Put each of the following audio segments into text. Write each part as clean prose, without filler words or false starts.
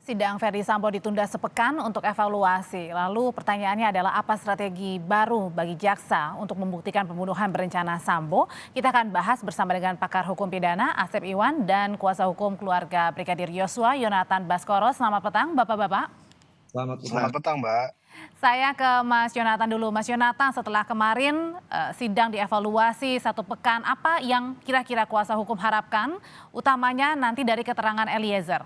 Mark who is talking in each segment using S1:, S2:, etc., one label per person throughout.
S1: Sidang Ferdy Sambo ditunda sepekan untuk evaluasi. Lalu pertanyaannya adalah apa strategi baru bagi jaksa untuk membuktikan pembunuhan berencana Sambo? Kita akan bahas bersama dengan pakar hukum pidana Asep Iwan dan kuasa hukum keluarga Brigadir Yosua Yonatan Baskoro. Selamat petang Bapak-bapak.
S2: Selamat petang, Mbak.
S1: Saya ke Mas Yonatan dulu. Mas Yonatan, setelah kemarin sidang dievaluasi 1 pekan, apa yang kira-kira kuasa hukum harapkan, utamanya nanti dari keterangan Eliezer?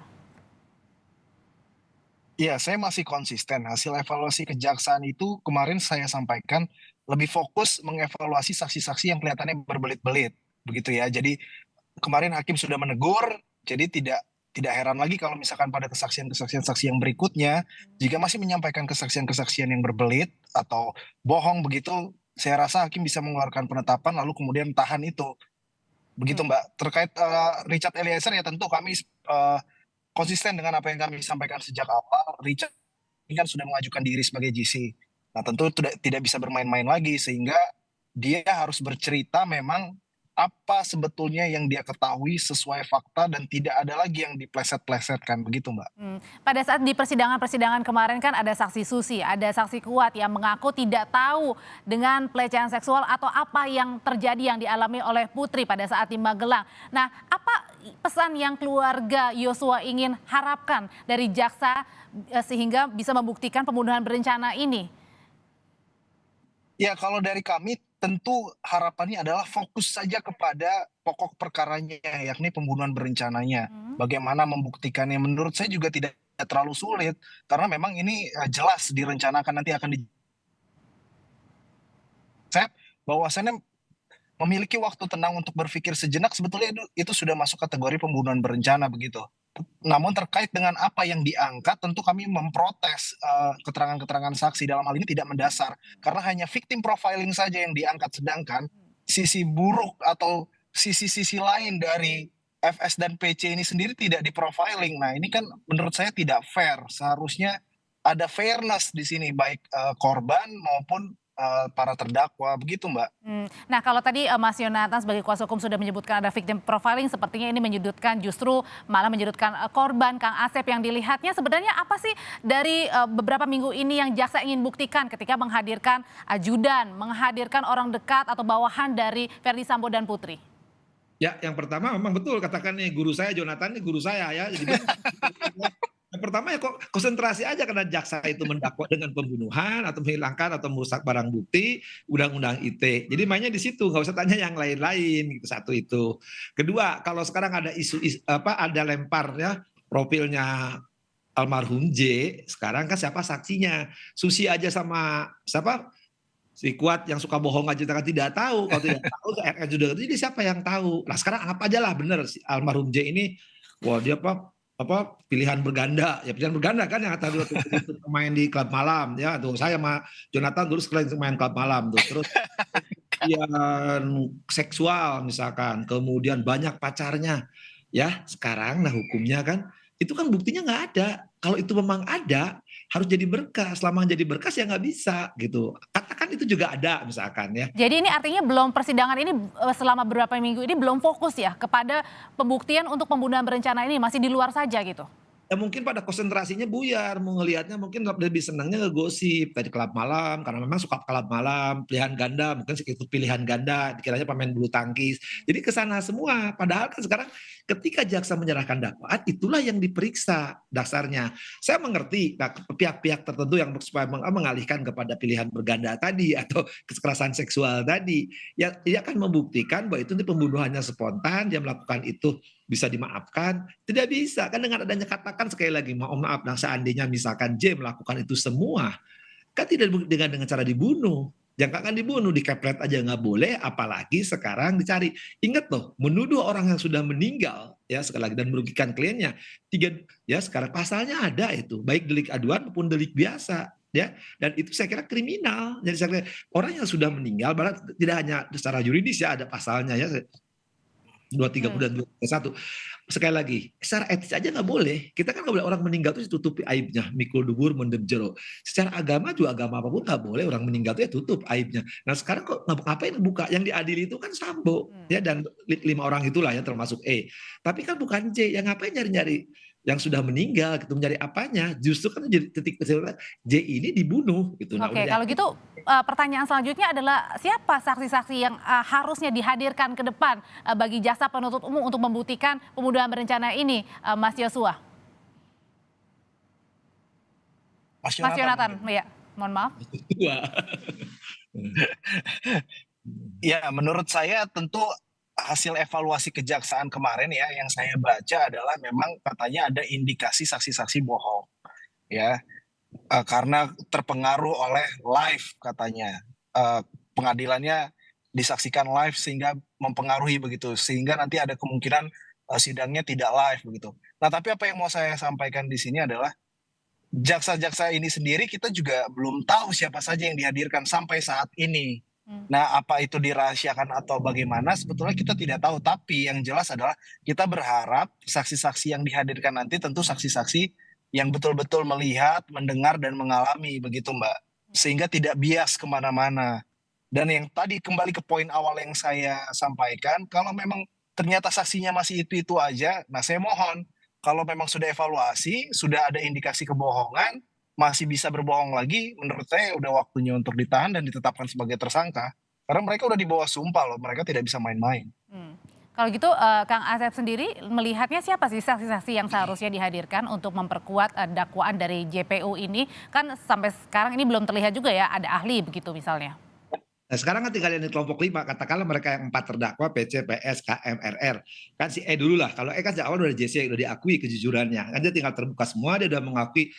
S2: Iya, saya masih konsisten. Hasil evaluasi kejaksaan itu kemarin saya sampaikan lebih fokus mengevaluasi saksi-saksi yang kelihatannya berbelit-belit, begitu ya. Jadi kemarin hakim sudah menegur, jadi tidak heran lagi kalau misalkan pada kesaksian-kesaksian saksi yang berikutnya, jika masih menyampaikan kesaksian-kesaksian yang berbelit atau bohong begitu, saya rasa hakim bisa mengeluarkan penetapan lalu kemudian tahan itu. Begitu, Mbak. Terkait Richard Eliezer ya tentu kami konsisten dengan apa yang kami sampaikan sejak awal. Richard ini kan sudah mengajukan diri sebagai GC. Nah, tentu tidak bisa bermain-main lagi sehingga dia harus bercerita memang apa sebetulnya yang dia ketahui sesuai fakta dan tidak ada lagi yang dipleset-plesetkan begitu, Mbak.
S1: Pada saat di persidangan kemarin kan ada saksi Susi, ada saksi Kuat yang mengaku tidak tahu dengan pelecehan seksual atau apa yang terjadi yang dialami oleh Putri pada saat di Magelang. Nah, apa pesan yang keluarga Yosua ingin harapkan dari jaksa sehingga bisa membuktikan pembunuhan berencana ini?
S2: Ya, kalau dari kami tentu harapannya adalah fokus saja kepada pokok perkaranya, yakni pembunuhan berencananya. Bagaimana membuktikannya menurut saya juga tidak terlalu sulit, karena memang ini jelas direncanakan nanti akan dicek bahwasannya memiliki waktu tenang untuk berpikir sejenak sebetulnya itu sudah masuk kategori pembunuhan berencana begitu. Namun terkait dengan apa yang diangkat tentu kami memprotes keterangan-keterangan saksi dalam hal ini tidak mendasar karena hanya victim profiling saja yang diangkat sedangkan sisi buruk atau sisi-sisi lain dari FS dan PC ini sendiri tidak diprofiling. Nah, ini kan menurut saya tidak fair. Seharusnya ada fairness di sini baik korban maupun para terdakwa begitu, Mbak.
S1: Nah, kalau tadi Mas Yonatan sebagai kuasa hukum sudah menyebutkan ada victim profiling, sepertinya ini menyudutkan justru malah menyudutkan korban Kang Asep yang dilihatnya sebenarnya apa sih dari beberapa minggu ini yang jaksa ingin buktikan ketika menghadirkan ajudan, menghadirkan orang dekat atau bawahan dari Ferdy Sambo dan Putri?
S3: Ya, yang pertama memang betul katakan nih guru saya Jonathan ini guru saya ya. Jadi yang pertama ya kok konsentrasi aja karena jaksa itu mendakwa dengan pembunuhan atau menghilangkan atau merusak barang bukti undang-undang ITE. Jadi mainnya di situ, nggak usah tanya yang lain-lain gitu. Satu itu. Kedua, kalau sekarang ada isu apa ada lempar ya profilnya almarhum J, sekarang kan siapa saksinya? Susi aja sama siapa? Si Kuat yang suka bohong aja kan tidak tahu. Kalau tidak tahu RR juga jadi siapa yang tahu? Nah, sekarang anggap aja lah benar si almarhum J ini wah dia apa pilihan berganda ya pilihan berganda kan yang tadi waktu main di klub malam ya tuh saya sama Jonathan dulu sekalian main klub malam tuh terus yang seksual misalkan kemudian banyak pacarnya ya sekarang nah hukumnya kan itu kan buktinya nggak ada kalau itu memang ada harus jadi berkas selama jadi berkas ya nggak bisa gitu katakan itu juga ada misalkan ya.
S1: Jadi ini artinya belum persidangan ini selama beberapa minggu ini belum fokus ya kepada pembuktian untuk pembunuhan berencana ini, masih di luar saja gitu?
S3: Ya mungkin pada konsentrasinya buyar, mau ngelihatnya mungkin lebih senangnya ngegosip tadi klub malam karena memang suka klub malam, pilihan ganda mungkin segitu pilihan ganda dikiranya pemain bulu tangkis. Jadi kesana semua. Padahal kan sekarang ketika jaksa menyerahkan dakwaan itulah yang diperiksa dasarnya. Saya mengerti nah, pihak-pihak tertentu yang supaya mengalihkan kepada pilihan berganda tadi atau kekerasan seksual tadi. Ya dia akan membuktikan bahwa itu pembunuhannya spontan, dia melakukan itu bisa dimaafkan, tidak bisa kan dengan adanya katakan sekali lagi mohon maaf dan seandainya misalkan J melakukan itu semua kan tidak dengan cara dibunuh jangan kan dibunuh dikepret aja nggak boleh apalagi sekarang dicari ingat loh menuduh orang yang sudah meninggal ya sekali lagi dan merugikan kliennya tiga ya sekarang pasalnya ada itu baik delik aduan maupun delik biasa ya dan itu saya kira kriminal jadi saya kira orang yang sudah meninggal bahkan tidak hanya secara yuridis ya ada pasalnya ya 230 dan 231. Sekali lagi, secara etis aja nggak boleh. Kita kan nggak boleh orang meninggal itu ditutupi aibnya. Mikul dubur mendem jero. Secara agama juga agama apapun nggak boleh orang meninggal itu ya tutup aibnya. Nah sekarang kok ngapain buka? Yang diadili itu kan Sambo ya dan 5 orang itulah ya termasuk E. Tapi kan bukan C. Yang ngapain nyari-nyari yang sudah meninggal gitu, mencari apanya? Justru kan jadi titik J ini dibunuh gitu. Nah,
S1: Oke,
S3: udah
S1: kalau gitu pertanyaan selanjutnya adalah siapa saksi-saksi yang harusnya dihadirkan ke depan bagi jaksa penuntut umum untuk membuktikan pembunuhan berencana ini, Mas Yosua?
S2: Mas
S1: Mas
S2: Yonatan
S1: Yonatan,
S2: mungkin.
S1: ya, mohon maaf.
S3: tua.
S2: Ya, menurut saya tentu hasil evaluasi kejaksaan kemarin ya yang saya baca adalah memang katanya ada indikasi saksi-saksi bohong ya. Karena terpengaruh oleh live katanya. Pengadilannya disaksikan live sehingga mempengaruhi begitu sehingga nanti ada kemungkinan sidangnya tidak live begitu. Nah, tapi apa yang mau saya sampaikan di sini adalah jaksa-jaksa ini sendiri kita juga belum tahu siapa saja yang dihadirkan sampai saat ini.
S1: Hmm.
S2: Nah, apa itu dirahasiakan atau bagaimana sebetulnya kita tidak tahu. Tapi yang jelas adalah kita berharap saksi-saksi yang dihadirkan nanti tentu saksi-saksi yang betul-betul melihat, mendengar, dan mengalami begitu Mbak. Sehingga tidak bias kemana-mana. Dan yang tadi kembali ke poin awal yang saya sampaikan, kalau memang ternyata saksinya masih itu-itu aja, nah saya mohon kalau memang sudah evaluasi, sudah ada indikasi kebohongan, masih bisa berbohong lagi, menurut saya udah waktunya untuk ditahan dan ditetapkan sebagai tersangka. Karena mereka udah di bawah sumpah loh, mereka tidak bisa main-main.
S1: Hmm. Kalau gitu Kang Asep sendiri melihatnya siapa sih saksi-saksi yang seharusnya dihadirkan untuk memperkuat dakwaan dari JPU ini? Kan sampai sekarang ini belum terlihat juga ya ada ahli begitu misalnya.
S3: Nah, sekarang kan tinggal yang di kelompok 5, katakanlah mereka yang 4 terdakwa, PC, PS, KM, RR. Kan si E dulu lah, kalau E kan sejak awal udah JC, udah diakui kejujurannya. Kan dia tinggal terbuka semua, dia udah mengakui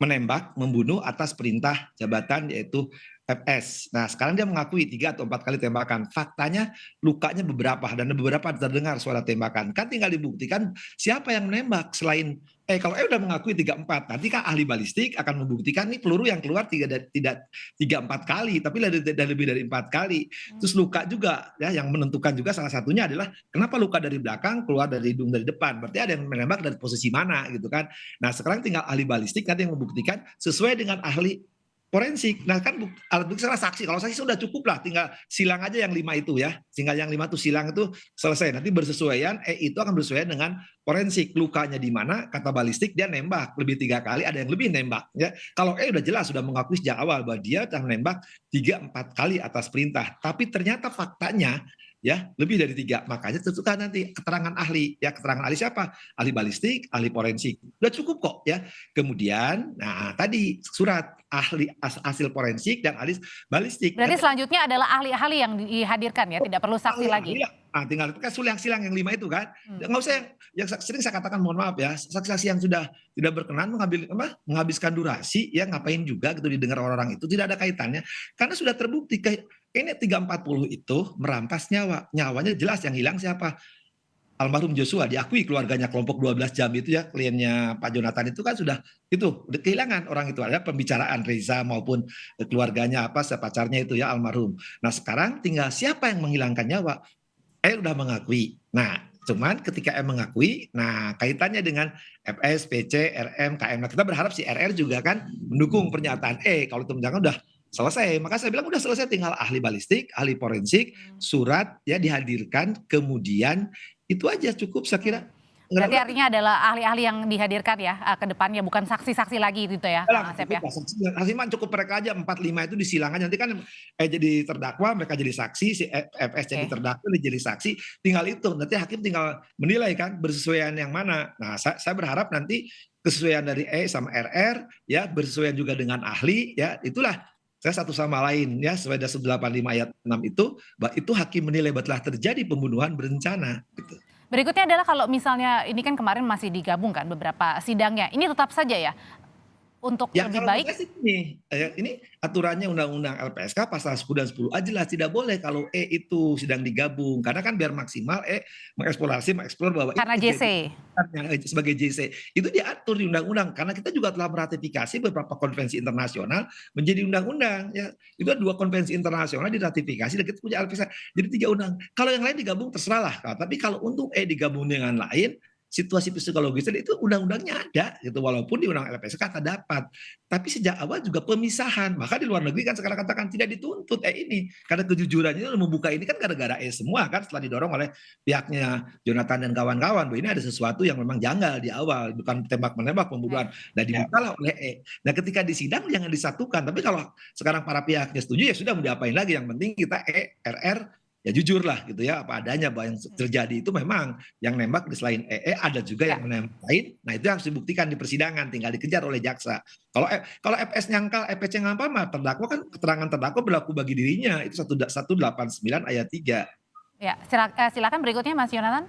S3: menembak, membunuh atas perintah jabatan yaitu FS. Nah, sekarang dia mengakui 3 atau 4 kali tembakan. Faktanya lukanya beberapa dan beberapa terdengar suara tembakan. Kan tinggal dibuktikan siapa yang menembak selain kalau udah mengakui 3-4, nanti kan ahli balistik akan membuktikan nih peluru yang keluar tidak 3-4 kali, tapi lebih dari 4 kali. Terus luka juga ya, yang menentukan juga salah satunya adalah kenapa luka dari belakang keluar dari hidung dari depan. Berarti ada yang menembak dari posisi mana gitu kan. Nah, sekarang tinggal ahli balistik nanti yang membuktikan sesuai dengan ahli forensik. Nah, kan alat bukti salah saksi. Kalau saksi sudah cukup lah, tinggal silang aja yang 5 itu ya. Tinggal yang 5 itu silang itu selesai. Nanti bersesuaian, itu akan bersesuaian dengan forensik. Lukanya di mana, kata balistik dia nembak lebih 3 kali, ada yang lebih nembak ya. Kalau udah jelas sudah mengakui sejak awal bahwa dia telah menembak 3-4 kali atas perintah. Tapi ternyata faktanya ya lebih dari 3, makanya tentukan nanti keterangan ahli ya. Keterangan ahli siapa? Ahli balistik, ahli forensik, udah cukup kok ya. Kemudian nah tadi surat ahli hasil forensik dan ahli balistik.
S1: Berarti selanjutnya adalah ahli-ahli yang dihadirkan ya, tidak perlu saksi lagi.
S3: Nah, tinggal kan silang yang 5 itu kan. Nggak usah yang sering saya katakan, mohon maaf ya, saksi-saksi yang sudah tidak berkenan menghabiskan durasi ya, ngapain juga gitu didengar orang-orang itu, tidak ada kaitannya. Karena sudah terbukti ini 340 itu merampas nyawa. Nyawanya jelas yang hilang siapa? Almarhum Joshua, diakui keluarganya kelompok 12 jam itu ya, kliennya Pak Jonathan itu kan sudah kehilangan orang itu. Ada pembicaraan Reza maupun keluarganya pacarnya itu ya almarhum. Nah, sekarang tinggal siapa yang menghilangkan nyawa? Udah mengakui. Nah, cuman ketika mengakui, nah kaitannya dengan FS, PC, RM, KM. Nah, kita berharap si RR juga kan mendukung pernyataan kalau itu jangan udah selesai. Maka saya bilang udah selesai, tinggal ahli balistik, ahli forensik, surat ya dihadirkan, kemudian itu aja cukup saya kira.
S1: Berarti artinya adalah ahli-ahli yang dihadirkan ya ke depannya, bukan saksi-saksi lagi gitu ya, Kang Asep ya?
S3: Saksi cukup mereka aja 4-5 itu disilang aja. Nanti kan jadi terdakwa, mereka jadi saksi, si FS jadi terdakwa, dia jadi saksi. Tinggal itu, nanti hakim tinggal menilai kan bersesuaian yang mana. Nah, saya berharap nanti kesesuaian dari sama RR ya, bersesuaian juga dengan ahli ya, itulah saya satu sama lain ya, sesuai dasar 85 ayat 6 itu hakim menilai bahwa telah terjadi pembunuhan berencana gitu.
S1: Berikutnya adalah kalau misalnya ini kan kemarin masih digabungkan beberapa sidangnya, ini tetap saja ya untuk
S3: ya,
S1: lebih
S3: kalau
S1: baik.
S3: sih ini aturannya undang-undang LPSK pasal 10 dan 10 jelas tidak boleh kalau itu sidang digabung, karena kan biar maksimal mengeksplor bahwa
S1: karena JC
S3: sebagai JC itu diatur di undang-undang, karena kita juga telah meratifikasi beberapa konvensi internasional menjadi undang-undang ya. Itu 2 konvensi internasional diratifikasi dan kita punya LPSK jadi 3 undang. Kalau yang lain digabung terserahlah, tapi kalau untuk digabung dengan lain situasi psikologisnya itu undang-undangnya ada gitu, walaupun di undang LPSK terdapat. Tapi sejak awal juga pemisahan. Maka di luar negeri kan sekarang katakan tidak dituntut ini karena kejujurannya membuka ini kan gara-gara semua kan setelah didorong oleh pihaknya Jonathan dan kawan-kawan bahwa ini ada sesuatu yang memang janggal di awal, bukan tembak-menembak pembunuhan. Nah,
S2: Ya.
S3: dibukalah oleh Nah, ketika di sidang jangan disatukan. Tapi kalau sekarang para pihaknya setuju ya sudah, mau diapain lagi, yang penting kita RR ya jujur lah gitu ya apa adanya, bahwa yang terjadi itu memang yang nembak selain ada juga yang menembak lain. Nah, itu harus dibuktikan di persidangan, tinggal dikejar oleh jaksa. Kalau FS nyangkal, FPC ngampam, terdakwa kan keterangan terdakwa berlaku bagi dirinya, itu 189 ayat 3.
S1: Ya, silakan berikutnya Mas Yonatan.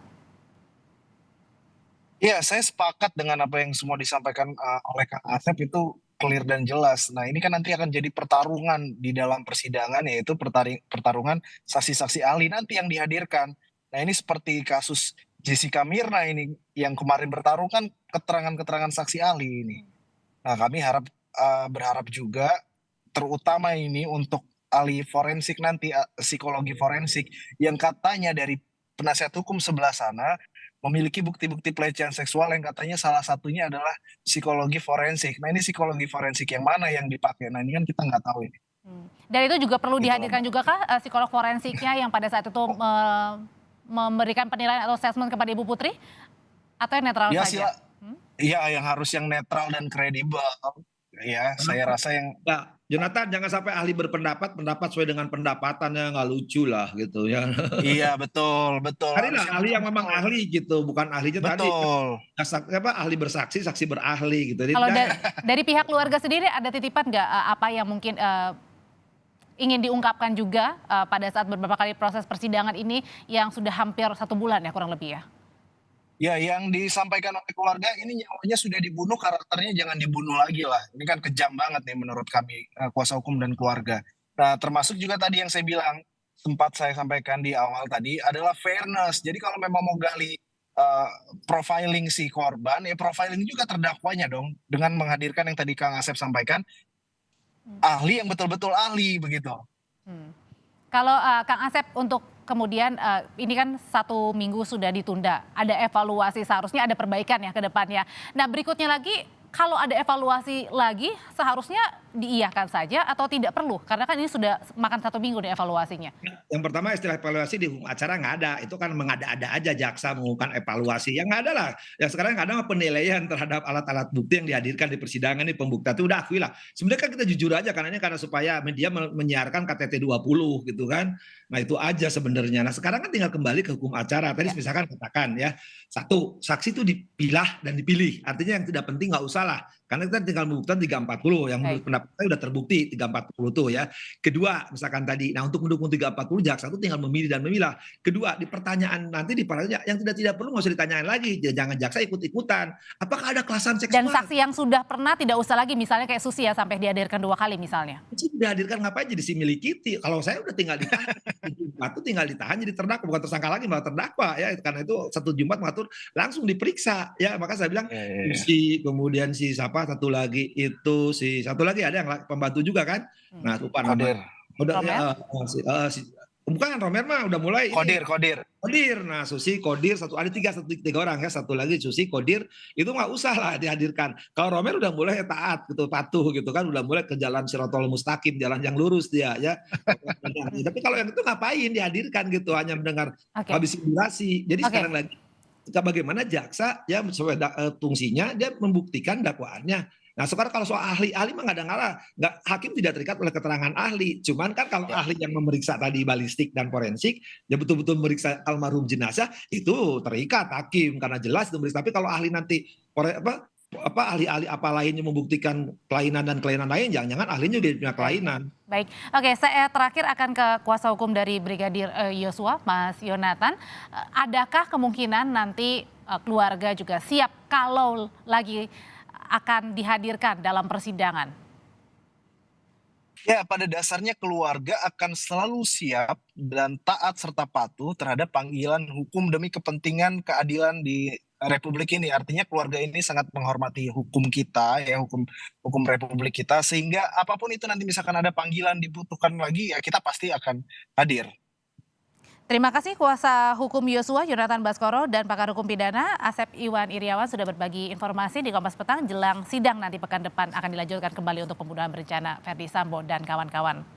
S2: Ya, saya sepakat dengan apa yang semua disampaikan oleh Kang Asep, itu clear dan jelas. Nah, ini kan nanti akan jadi pertarungan di dalam persidangan, yaitu pertarungan saksi-saksi ahli nanti yang dihadirkan. Nah, ini seperti kasus Jessica Mirna ini yang kemarin bertarung kan keterangan-keterangan saksi ahli ini. Nah, kami berharap juga terutama ini untuk ahli forensik nanti, psikologi forensik yang katanya dari penasihat hukum sebelah sana memiliki bukti-bukti pelecehan seksual yang katanya salah satunya adalah psikologi forensik. Nah, ini psikologi forensik yang mana yang dipakai? Nah, ini kan kita nggak tahu ini.
S1: Dan itu juga perlu
S2: Gitu loh,
S1: dihadirkan
S2: Mbak.
S1: juga kah psikolog forensiknya yang pada saat itu memberikan penilaian atau assessment kepada Ibu Putri? Atau yang netral
S2: Ya,
S1: saja?
S2: ya, yang harus yang netral dan kredibel. Ya, saya rasa yang
S3: Nah, Jonathan, jangan sampai ahli pendapat sesuai dengan pendapatannya, nggak lucu lah gitu ya.
S2: iya, betul, betul. Harus
S3: Carilah
S2: yang
S3: ahli yang memang
S2: betul-betul.
S3: ahli gitu, bukan ahlinya tadi
S2: Betul.
S3: ahli bersaksi, saksi berahli gitu. Jadi
S1: Kalau
S3: jangan.
S1: dari pihak keluarga sendiri ada titipan nggak apa yang mungkin ingin diungkapkan juga pada saat beberapa kali proses persidangan ini yang sudah hampir 1 bulan ya kurang lebih ya?
S2: Ya, yang disampaikan oleh keluarga ini nyawanya sudah dibunuh, karakternya jangan dibunuh lagi lah. Ini kan kejam banget nih menurut kami, kuasa hukum dan keluarga. Nah, termasuk juga tadi yang saya bilang, sempat saya sampaikan di awal tadi, adalah fairness. Jadi kalau memang mau gali profiling si korban, ya profiling juga terdakwanya dong. Dengan menghadirkan yang tadi Kang Asep sampaikan, ahli yang betul-betul ahli, begitu.
S1: Kalau Kang Asep untuk kemudian ini kan 1 minggu sudah ditunda, ada evaluasi seharusnya ada perbaikan ya ke depannya. Nah berikutnya lagi kalau ada evaluasi lagi seharusnya diiyakan saja atau tidak perlu? Karena kan ini sudah makan 1 minggu nih evaluasinya.
S3: Yang pertama istilah evaluasi di hukum acara nggak ada, itu kan mengada-ada aja jaksa mengumumkan evaluasi, yang nggak ada lah. Yang sekarang nggak ada penilaian terhadap alat-alat bukti yang dihadirkan di persidangan ini, pembuktian itu udah akui lah. Sebenarnya kan kita jujur aja karena ini karena supaya media menyiarkan KTT 20 gitu kan. Nah itu aja sebenarnya. Nah sekarang kan tinggal kembali ke hukum acara. Tadi misalkan katakan ya, 1, saksi itu dipilah dan dipilih. Artinya yang tidak penting nggak usah lah. Karena kita tinggal membuktikan 340 yang menurut pendapat saya sudah terbukti 340 tuh ya. Kedua, misalkan tadi, nah untuk mendukung 340 jaksa itu tinggal memilih dan memilah. Kedua, di pertanyaan nanti di pertanyaan yang tidak perlu nggak usah ditanyain lagi. Jangan jaksa ikut-ikutan. Apakah ada kelasan seksual?
S1: Dan saksi yang sudah pernah tidak usah lagi, misalnya kayak Susi ya sampai dihadirkan 2 kali misalnya.
S3: Itu dihadirkan ngapain jadi si milikiti? Kalau saya udah tinggal ditahan. Itu tinggal ditahan jadi terdakwa, bukan tersangka lagi malah terdakwa ya. Karena itu 1 Jumat mengatur langsung diperiksa ya. Maka saya bilang si kemudian si siapa satu lagi itu si satu lagi ada yang pembantu juga kan. Nah, lupa nama. Udah bukan Romer mah udah mulai
S2: Kodir.
S3: Nah, Susi, Kodir, ada 3 orang ya, satu lagi Susi, Kodir, itu nggak usah lah dihadirkan. Kalau Romer udah mulai taat gitu, patuh gitu kan, udah mulai ke jalan Sirotol Mustaqim, jalan yang lurus dia ya. Tapi kalau yang itu ngapain dihadirkan gitu, hanya mendengar habis durasi. Jadi sekarang lagi bagaimana jaksa ya sesuai fungsinya dia membuktikan dakwaannya. Nah sekarang kalau soal ahli mah nggak ada ngalah, hakim tidak terikat oleh keterangan ahli. Cuman kan kalau ahli yang memeriksa tadi balistik dan forensik, ya betul-betul memeriksa almarhum jenazah itu terikat hakim karena jelas itu memeriksa. Tapi kalau ahli nanti ahli-ahli apa lainnya membuktikan kelainan dan kelainan lain, jangan-jangan ahlinya juga punya kelainan.
S1: Baik, oke, saya terakhir akan ke kuasa hukum dari Brigadir Yosua, Mas Yonatan. Adakah kemungkinan nanti keluarga juga siap kalau lagi akan dihadirkan dalam persidangan?
S2: Ya, pada dasarnya keluarga akan selalu siap dan taat serta patuh terhadap panggilan hukum demi kepentingan keadilan di Republik ini. Artinya keluarga ini sangat menghormati hukum kita, ya hukum Republik kita, sehingga apapun itu nanti misalkan ada panggilan dibutuhkan lagi, ya kita pasti akan hadir.
S1: Terima kasih kuasa hukum Yosua Yonatan Baskoro dan pakar hukum pidana Asep Iwan Iriawan sudah berbagi informasi di Kompas Petang jelang sidang nanti pekan depan akan dilanjutkan kembali untuk pembunuhan berencana Verdi Sambo dan kawan-kawan.